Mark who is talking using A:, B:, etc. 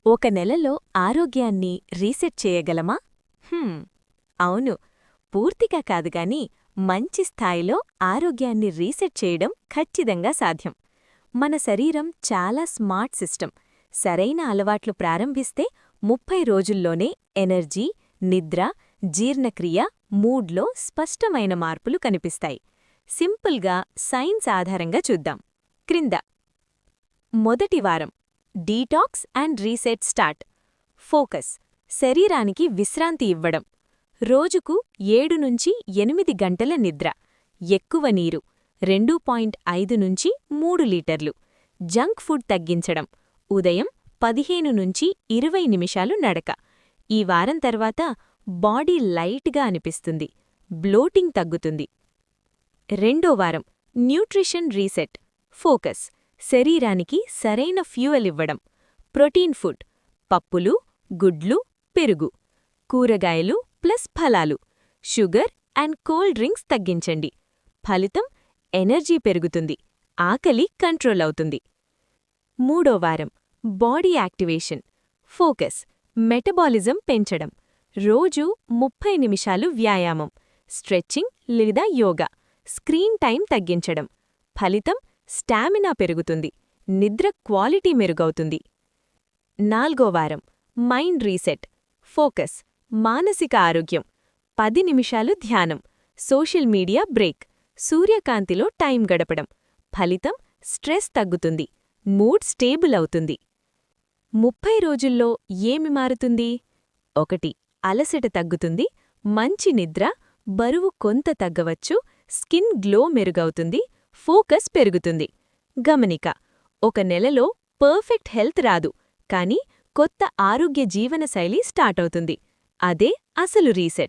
A: ఒక నెలలో ఆరోగ్యాన్ని రీసెట్ చేయగలమా? అవును. పూర్తిగా కాదుగాని మంచి స్థాయిలో ఆరోగ్యాన్ని రీసెట్ చేయడం ఖచ్చితంగా సాధ్యం. మన శరీరం చాలా స్మార్ట్ సిస్టమ్. సరైన అలవాట్లు ప్రారంభిస్తే 30 రోజుల్లోనే ఎనర్జీ, నిద్ర, జీర్ణక్రియ, మూడ్లో స్పష్టమైన మార్పులు కనిపిస్తాయి. సింపుల్గా సైన్స్ ఆధారంగా చూద్దాం. క్రింద మొదటి వారం detox and reset start. Focus: శరీరానికి విశ్రాంతి ఇవ్వడం. రోజుకు 7 నుంచి 8 గంటల నిద్ర. ఎక్కువ నీరు 2.5 నుంచి 3 లీటర్లు. జంక్ ఫుడ్ తగ్గించడం. ఉదయం 15 నుంచి 20 నిమిషాలు నడక. ఈ వారం తర్వాత బాడీ లైట్గా అనిపిస్తుంది. బ్లోటింగ్ తగ్గుతుంది. రెండో వారం న్యూట్రిషన్ రీసెట్. ఫోకస్: శరీరానికి సరైన ఫ్యూయల్ ఇవ్వడం. ప్రోటీన్ ఫుడ్: పప్పులు, గుడ్లు, పెరుగు. కూరగాయలు ప్లస్ ఫలాలు. షుగర్ అండ్ కోల్డ్ డ్రింక్స్ తగ్గించండి. ఫలితం: ఎనర్జీ పెరుగుతుంది, ఆకలి కంట్రోల్ అవుతుంది. మూడో వారం బాడీ యాక్టివేషన్. ఫోకస్: మెటబాలిజం పెంచడం. రోజూ 30 నిమిషాలు వ్యాయామం, స్ట్రెచ్చింగ్ లేదా యోగా. స్క్రీన్ టైం తగ్గించడం. ఫలితం: స్టామినా పెరుగుతుంది, నిద్ర క్వాలిటీ మెరుగవుతుంది. నాల్గో వారం మైండ్ రీసెట్. ఫోకస్: మానసిక ఆరోగ్యం. 10 నిమిషాలు ధ్యానం, సోషల్ మీడియా బ్రేక్, సూర్యకాంతిలో టైం గడపడం. ఫలితం: స్ట్రెస్ తగ్గుతుంది, మూడ్ స్టేబుల్ అవుతుంది. 30 రోజుల్లో ఏమి మారుతుంది? 1. అలసట తగ్గుతుంది, మంచి నిద్ర, బరువు కొంత తగ్గవచ్చు, స్కిన్ గ్లో మెరుగవుతుంది, ఫోకస్ పెరుగుతుంది. గమనిక: ఒక నెలలో పర్ఫెక్ట్ హెల్త్ రాదు, కానీ కొత్త ఆరోగ్య జీవనశైలి స్టార్ట్ అవుతుంది. అదే అసలు రీసెట్.